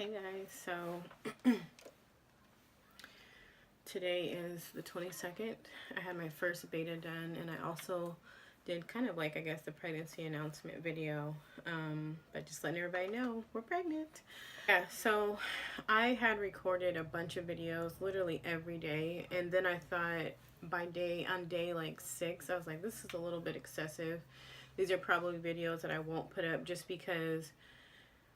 Hey guys, so today is the 22nd. I had my first beta done, and I also did kind of like, I guess, the pregnancy announcement video, but just letting everybody know we're pregnant. Yeah, so I had recorded a bunch of videos literally every day, and then I thought on day like 6, I was like, this is a little bit excessive. These are probably videos that I won't put up just because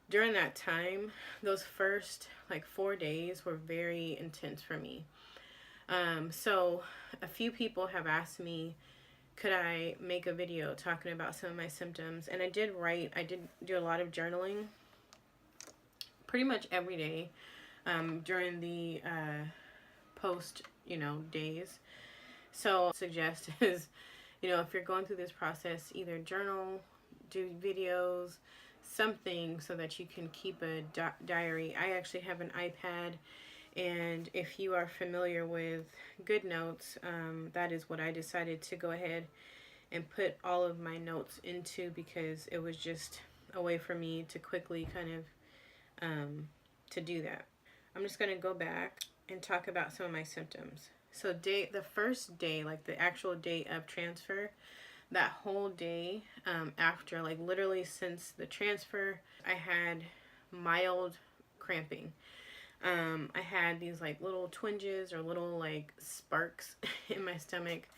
during that time, those first like 4 days were very intense for me. So a few people have asked me, could I make a video talking about some of my symptoms? And I did do a lot of journaling pretty much every day during the post, days. So suggest is, if you're going through this process, either journal, do videos, something so that you can keep a diary. I actually have an iPad, and if you are familiar with GoodNotes, that is what I decided to go ahead and put all of my notes into, because it was just a way for me to quickly kind of to do that. I'm just going to go back and talk about some of my symptoms. So the first day, like the actual day of transfer, that whole day after, like literally since the transfer, I had mild cramping. I had these like little twinges or little like sparks in my stomach.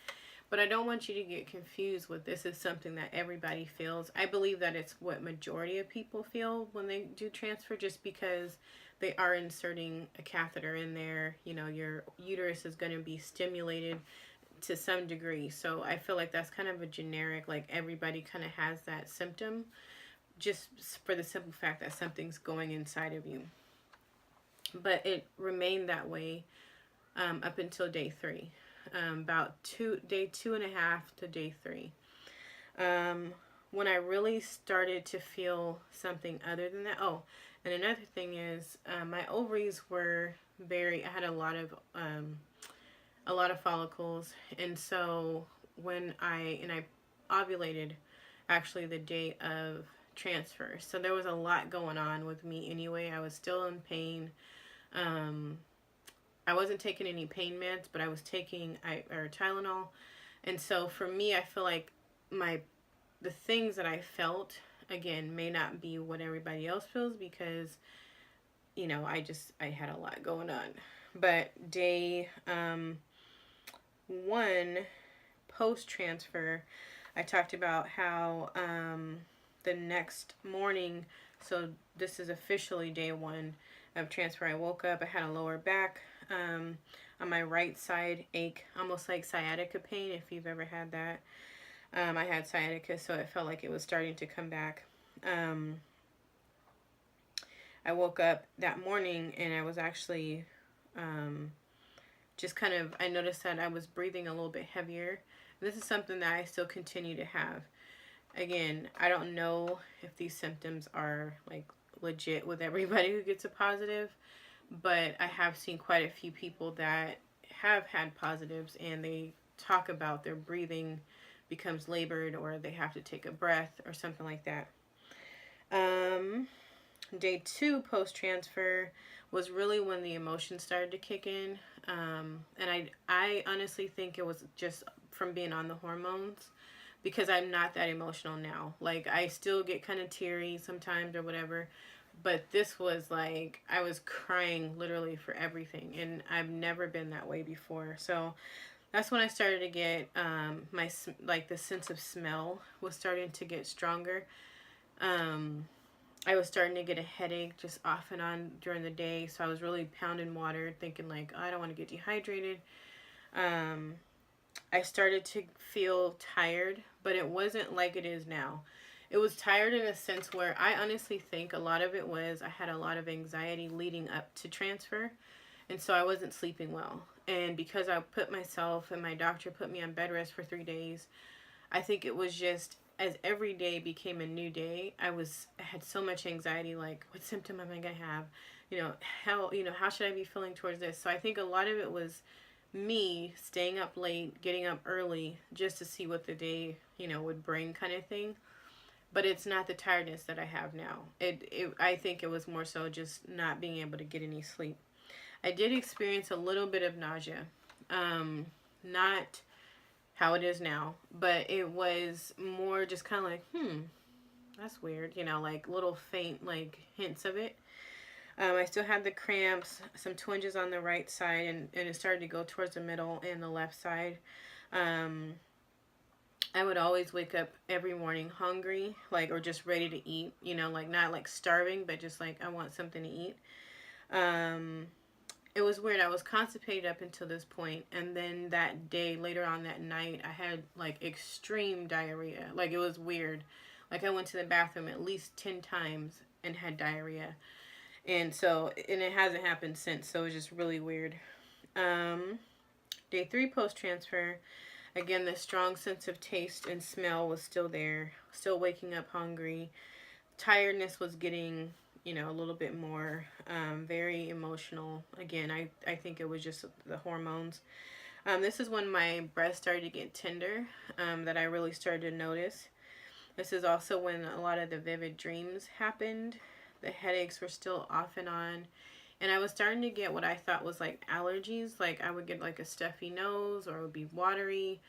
But I don't want you to get confused with this is something that everybody feels. I believe that it's what majority of people feel when they do transfer, just because they are inserting a catheter in there. Your uterus is going to be stimulated to some degree. So I feel like that's kind of a generic, like everybody kind of has that symptom, just for the simple fact that something's going inside of you. But it remained that way up until day 3. About day 2.5 to day 3. When I really started to feel something other than that. Oh, and another thing is my ovaries were I had a lot of follicles, and so when I ovulated actually the day of transfer. So there was a lot going on with me anyway. I was still in pain. I wasn't taking any pain meds, but I was taking Tylenol. And so for me, I feel like the things that I felt, again, may not be what everybody else feels, because, I had a lot going on. But day 1, post-transfer, I talked about how the next morning, so this is officially day 1 of transfer, I woke up, I had a lower back on my right side ache, almost like sciatica pain, if you've ever had that. I had sciatica, so it felt like it was starting to come back. I woke up that morning and I was actually just kind of, I noticed that I was breathing a little bit heavier. This is something that I still continue to have. Again, I don't know if these symptoms are like legit with everybody who gets a positive, but I have seen quite a few people that have had positives, and they talk about their breathing becomes labored, or they have to take a breath or something like that. Day 2 post-transfer was really when the emotions started to kick in. And I honestly think it was just from being on the hormones, because I'm not that emotional now. Like, I still get kind of teary sometimes or whatever, but this was like, I was crying literally for everything, and I've never been that way before. So that's when I started to get the sense of smell was starting to get stronger. I was starting to get a headache just off and on during the day, so I was really pounding water, thinking like, oh, I don't want to get dehydrated. I started to feel tired, but it wasn't like it is now. It was tired in a sense where I honestly think a lot of it was I had a lot of anxiety leading up to transfer, and so I wasn't sleeping well. And because I put myself, and my doctor put me on bed rest for 3 days, I think it was just, as every day became a new day, I had so much anxiety, like, what symptom am I going to have? How should I be feeling towards this? So I think a lot of it was me staying up late, getting up early, just to see what the day, would bring, kind of thing. but it's not the tiredness that I have now. I think it was more so just not being able to get any sleep. I did experience a little bit of nausea. Not how it is now, but it was more just kind of like, that's weird, you know, like little faint like hints of it. I still had the cramps, some twinges on the right side, and it started to go towards the middle and the left side. I would always wake up every morning hungry, like, or just ready to eat, you know, like not like starving, but just like I want something to eat. It was weird. I was constipated up until this point, and then that day, later on that night, I had like extreme diarrhea. Like, it was weird. Like, I went to the bathroom at least 10 times and had diarrhea. And so, and it hasn't happened since, so it was just really weird. Day 3 post-transfer, again, the strong sense of taste and smell was still there. Still waking up hungry. Tiredness was getting, you know, a little bit more, very emotional. Again, I think it was just the hormones. This is when my breast started to get tender, that I really started to notice. This is also when a lot of the vivid dreams happened. The headaches were still off and on. And I was starting to get what I thought was like allergies. Like, I would get like a stuffy nose, or it would be watery.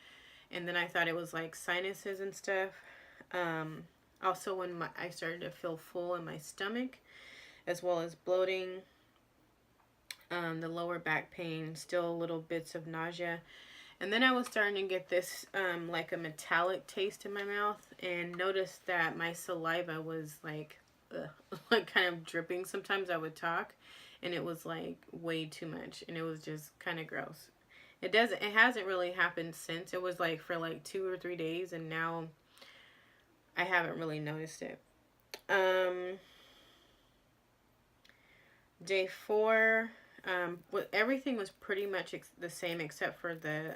And then I thought it was like sinuses and stuff. Also, when I started to feel full in my stomach, as well as bloating, the lower back pain, still little bits of nausea. And then I was starting to get this like a metallic taste in my mouth, and noticed that my saliva was like, like kind of dripping. Sometimes I would talk and it was like way too much, and it was just kind of gross. It hasn't really happened since. It was like for like 2 or 3 days, and now I haven't really noticed it. Day 4, everything was pretty much the same, except for the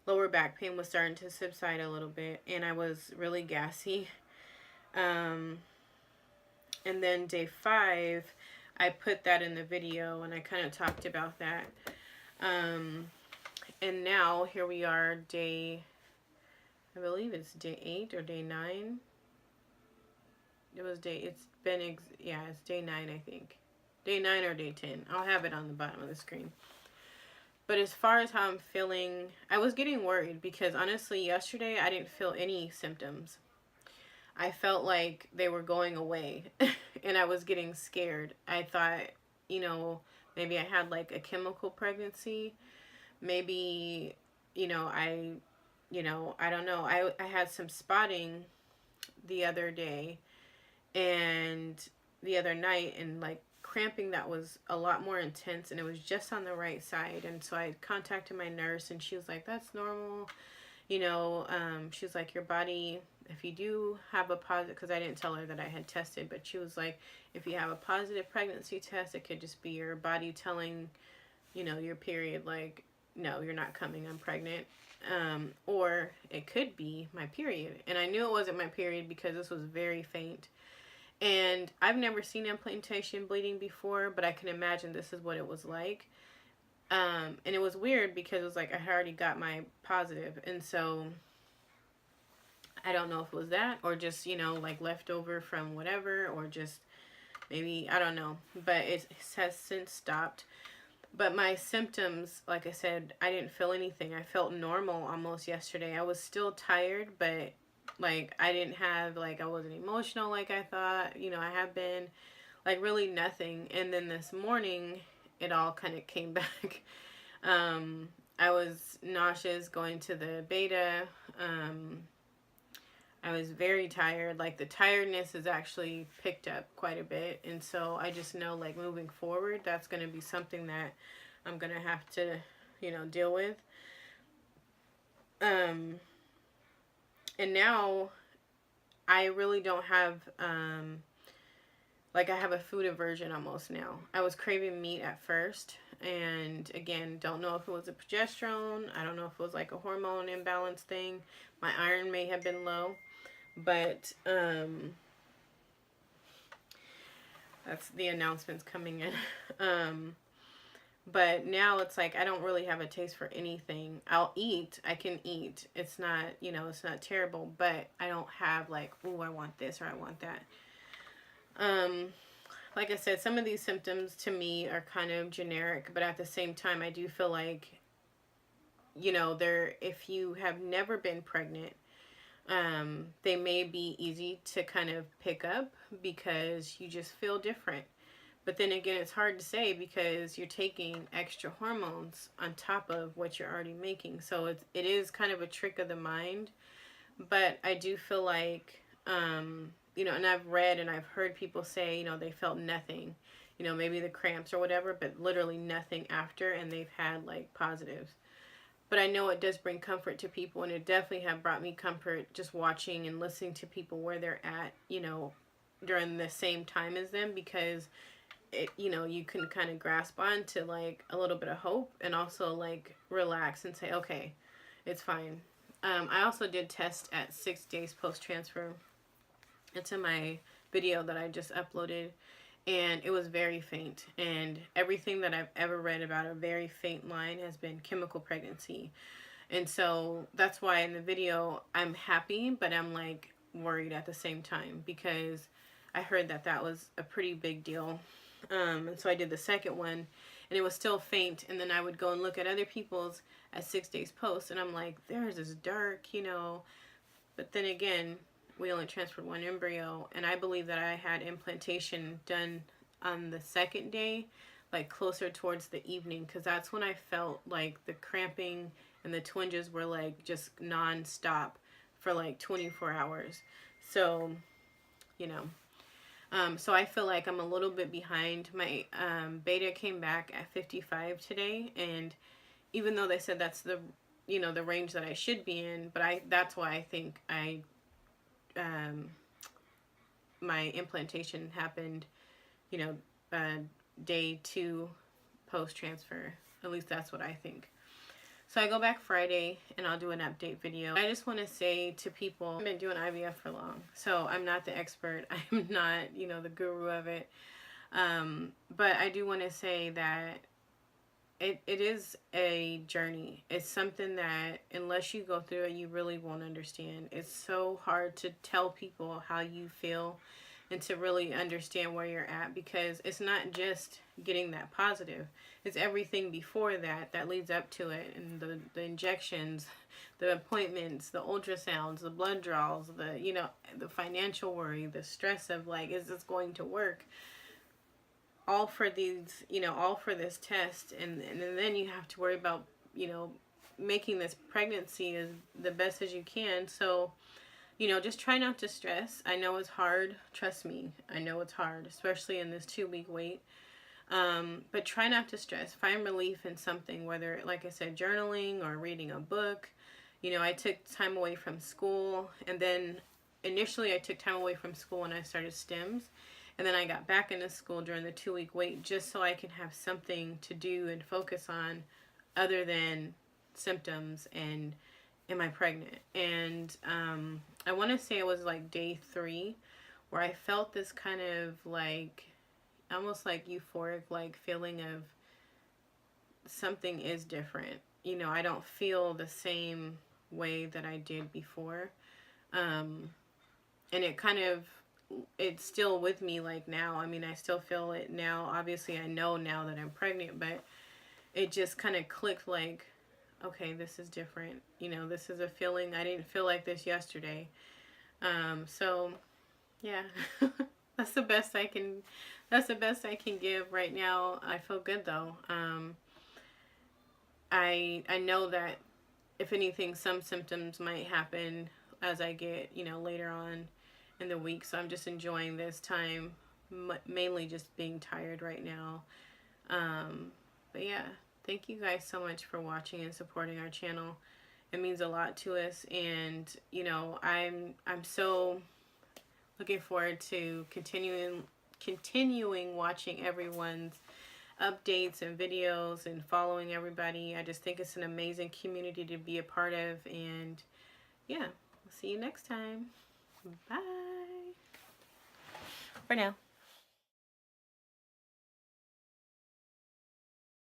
lower back pain was starting to subside a little bit, and I was really gassy. And then day 5, I put that in the video, and I kind of talked about that. And now here we are, I believe it's day 8 or day 9. It's day 9, I think. Day 9 or day 10. I'll have it on the bottom of the screen. But as far as how I'm feeling, I was getting worried because honestly, yesterday I didn't feel any symptoms. I felt like they were going away and I was getting scared. I thought, you know, maybe I had like a chemical pregnancy. Maybe, I don't know. I had some spotting the other day and the other night, and like cramping that was a lot more intense, and it was just on the right side. And so I contacted my nurse, and she was like, that's normal. She was like, your body, if you do have a positive, because I didn't tell her that I had tested, but she was like, if you have a positive pregnancy test, it could just be your body telling, your period, like, no, you're not coming, I'm pregnant. Or it could be my period. And I knew it wasn't my period because this was very faint. And I've never seen implantation bleeding before, but I can imagine this is what it was like. And it was weird because it was like I had already got my positive. And so I don't know if it was that or just, like leftover from whatever, or just maybe, I don't know. But it has since stopped. But my symptoms, like I said, I didn't feel anything. I felt normal almost yesterday. I was still tired, but like I didn't have, like, I wasn't emotional like I thought, I have been, like really nothing. And then this morning, it all kind of came back. I was nauseous going to the beta. I was very tired. Like, the tiredness has actually picked up quite a bit. And so I just know, like, moving forward, that's going to be something that I'm going to have to, deal with. And now I really don't have, like, I have a food aversion almost now. I was craving meat at first. And again, don't know if it was a progesterone. I don't know if it was like a hormone imbalance thing. My iron may have been low. But that's the announcements coming in. But now it's like I don't really have a taste for anything. I'll eat. I can eat. It's not, you know, it's not terrible, but I don't have like, oh, I want this or I want that. Like I said, some of these symptoms to me are kind of generic, but at the same time, I do feel like, you know, if you have never been pregnant, they may be easy to kind of pick up because you just feel different. But then again, it's hard to say because you're taking extra hormones on top of what you're already making. So it is kind of a trick of the mind. But I do feel like, you know, and I've read and I've heard people say, you know, they felt nothing, you know, maybe the cramps or whatever, but literally nothing after, and they've had like positives. But I know it does bring comfort to people, and it definitely have brought me comfort just watching and listening to people where they're at, you know, during the same time as them, because it, you know, you can kind of grasp on to like a little bit of hope and also like relax and say, okay, it's fine. I also did test at 6 days post-transfer. It's in my video that I just uploaded, and it was very faint. And everything that I've ever read about a very faint line has been chemical pregnancy. And so that's why in the video I'm happy, but I'm like worried at the same time because I heard that that was a pretty big deal. And so I did the second one, and it was still faint. And then I would go and look at other people's at 6 days post, and I'm like, there's this dark, you know. But then again, we only transferred one embryo, and I believe that I had implantation done on the second day, like closer towards the evening, because that's when I felt like the cramping and the twinges were like just non-stop for like 24 hours. So, you know. So I feel like I'm a little bit behind. My beta came back at 55 today, and even though they said that's the, you know, the range that I should be in, but that's why I think my implantation happened, you know, day 2 post-transfer. At least that's what I think. So I go back Friday and I'll do an update video. I just want to say to people, I've been doing IVF for long, so I'm not the expert. I'm not, you know, the guru of it. But I do want to say that it is a journey. It's something that unless you go through it, you really won't understand. It's so hard to tell people how you feel and to really understand where you're at, because it's not just getting that positive. It's everything before that that leads up to it, and the injections, the appointments, the ultrasounds, the blood draws, the, you know, the financial worry, the stress of like, is this going to work? All for these, you know, all for this test, and then you have to worry about, you know, making this pregnancy as the best as you can. So, you know, just try not to stress. I know it's hard. Trust me. I know it's hard, especially in this 2-week wait. But try not to stress. Find relief in something, whether, like I said, journaling or reading a book. You know, I took time away from school, and then initially I took time away from school when I started STEMs. And then I got back into school during the 2-week wait just so I can have something to do and focus on other than symptoms and am I pregnant? And I want to say it was like day 3 where I felt this kind of like, almost like euphoric, like feeling of something is different. You know, I don't feel the same way that I did before. And it kind of, it's still with me like now. I mean, I still feel it now. Obviously, I know now that I'm pregnant, but it just kind of clicked like, okay, this is different. You know, this is a feeling. I didn't feel like this yesterday. So yeah, that's the best I can give right now. I feel good though. I know that if anything, some symptoms might happen as I get, you know, later on in the week. So I'm just enjoying this time, mainly just being tired right now. But yeah. Thank you guys so much for watching and supporting our channel. It means a lot to us, and you know, I'm so looking forward to continuing watching everyone's updates and videos and following everybody. I just think it's an amazing community to be a part of, and yeah, we'll see you next time. Bye. For now.